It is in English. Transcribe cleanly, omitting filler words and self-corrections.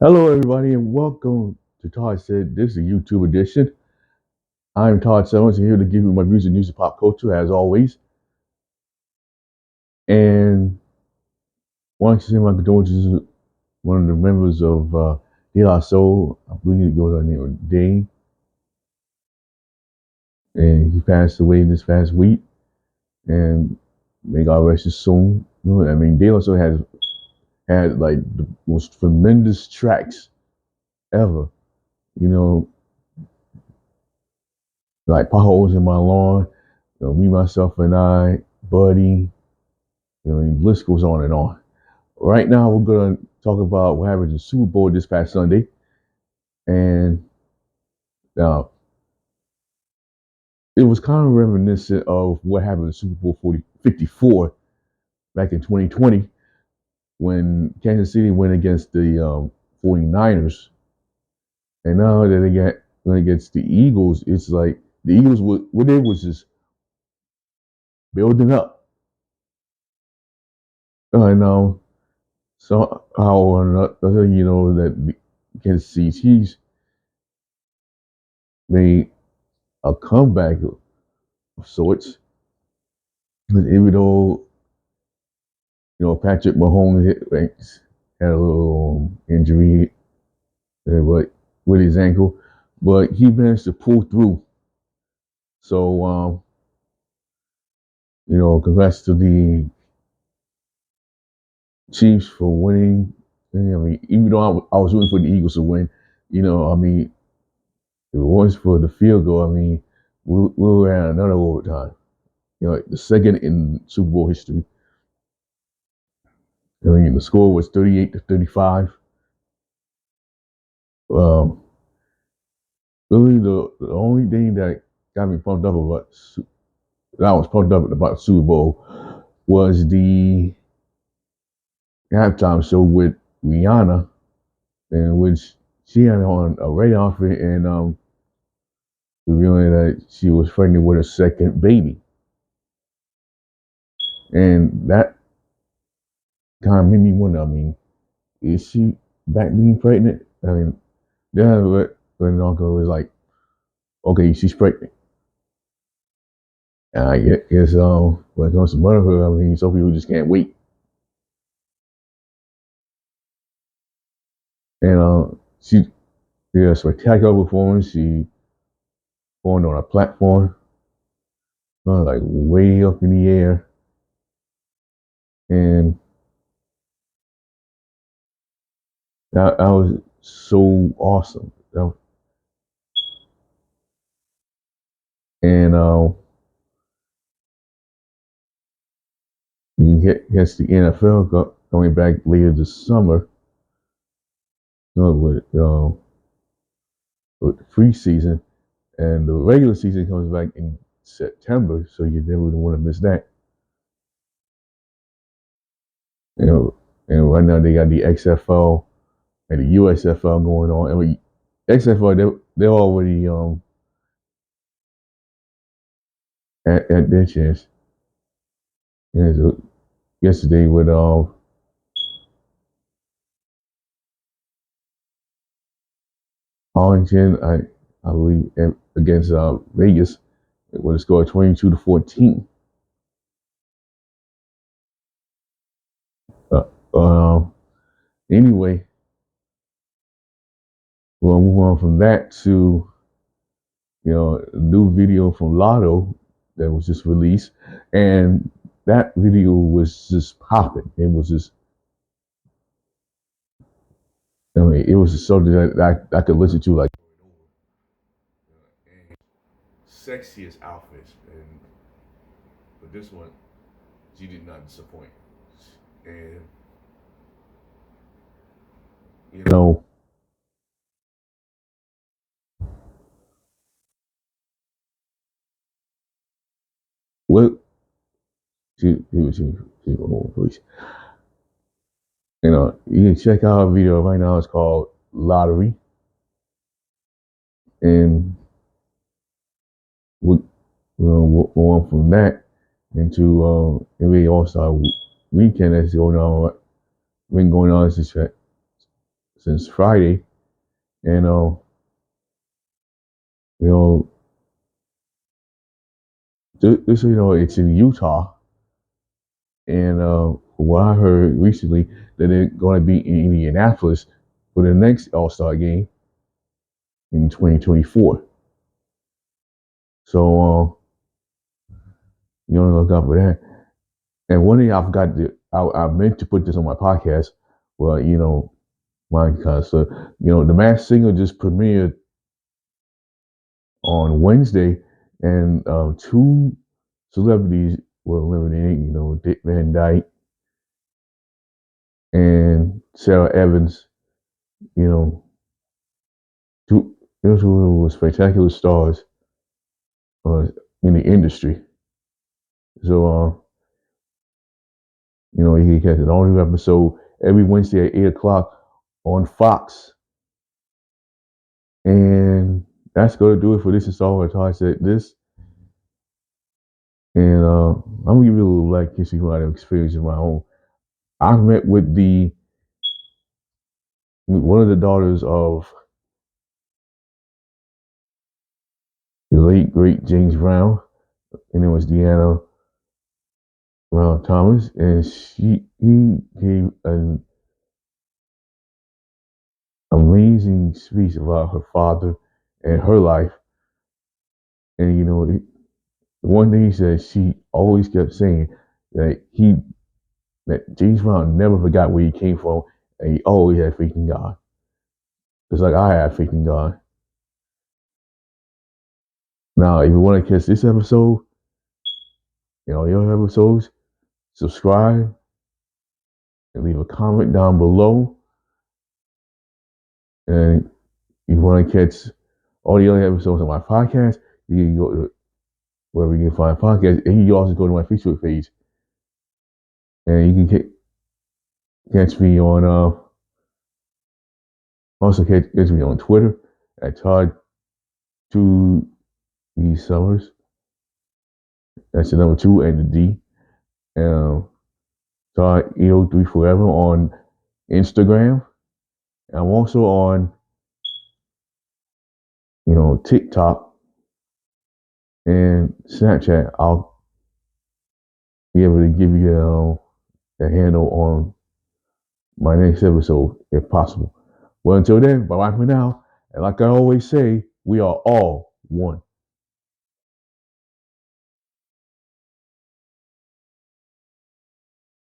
Hello, everybody, and welcome to Todd Said. This is a YouTube edition. I'm Todd Sellers, here to give you my views on news and pop culture, as always. And wanted to send my condolences to one of the members of De La Soul. I believe it goes by the name of Dane. And he passed away this past week. And may God rest his soul. I mean, De La Soul has had like the most tremendous tracks ever. You know, like Potholes in My Lawn, Me, Myself, and I, Buddy. The list goes on and on. Right now, we're going to talk about what happened in the Super Bowl this past Sunday. And uh, it was kind of reminiscent of what happened in Super Bowl 54 back in 2020 when Kansas City went against the 49ers. And now that they got went against the Eagles, it's like the Eagles, what they was just building up. And somehow or another, that the Kansas City Chiefs made a comeback of sorts. Even though Patrick Mahomes had a little injury, but with his ankle, but he managed to pull through. So congrats to the Chiefs for winning. And, I mean, even though I was rooting for the Eagles to win, I mean, if it was for the field goal, I mean, we were at another overtime. The second in Super Bowl history. I mean, the score was 38-35. Um, really, the only thing that got me pumped up about that I was pumped up about Super Bowl was the halftime show with Rihanna, in which she had on a red outfit and revealing that she was pregnant with a second baby, and that kind of made me wonder. I mean, is she back being pregnant? I mean, then when Uncle was like, "Okay, she's pregnant." And I guess when it comes to motherhood, I mean, some people just can't wait. And she did a spectacular performance. She performed on a platform, like way up in the air, and that was so awesome. And you gets the NFL coming back later this summer, with the preseason, and the regular season comes back in September, so you never want to miss that. You know, and right now they got the XFL and the USFL going on. And with XFL, they're already at their chance. And so yesterday with Arlington, I believe against Vegas, it would have scored 22-14. Uh, uh, anyway, we'll move on from that to a new video from Lotto that was just released, and that video was just popping. It was just, I mean, it was just something that I could listen to like sexiest outfits, and but this one, she did not disappoint. And you know, what she please. You can check out our video right now. It's called Lottery, and we'll go on from that into NBA All Star Weekend that's going on. Been going on since since Friday, and you know, just so you know, it's in Utah, and from what I heard recently, that they're going to be in Indianapolis for the next All Star game in 2024. So you know, look out for that. And one thing I forgot to, I meant to put this on my podcast, but you know, mine because so you know, The Masked Singer just premiered on Wednesday, and two celebrities were eliminated. You know, Dick Van Dyke and Sarah Evans. You know, two those were spectacular stars uh, in the industry. So, you know, you can catch an all new episode every Wednesday at 8 o'clock on Fox. And that's going to do it for this installment. Todd said this. And I'm going to give you a little like history who I have experienced in my own. I met with one of the daughters of the late, great James Brown. And it was Deanna Brown Thomas. And he gave an amazing speech about her father and her life. And, you know, one thing he said, she always kept saying that that James Brown never forgot where he came from, and he always had faith in God. Just like I have faith in God. Now, if you want to catch this episode, you know, your episodes, subscribe and leave a comment down below. And if you want to catch all the other episodes of my podcast, you can go to wherever you can find podcasts, and you can also go to my Facebook page, and you can catch me on also catch me on Twitter at Todd 2D Summers. That's the number 2 and the D. Todd 803 Forever on Instagram. I'm also on, you know, TikTok and Snapchat. I'll be able to give you a handle on my next episode if possible. Well, until then, bye bye for now. And like I always say, we are all one.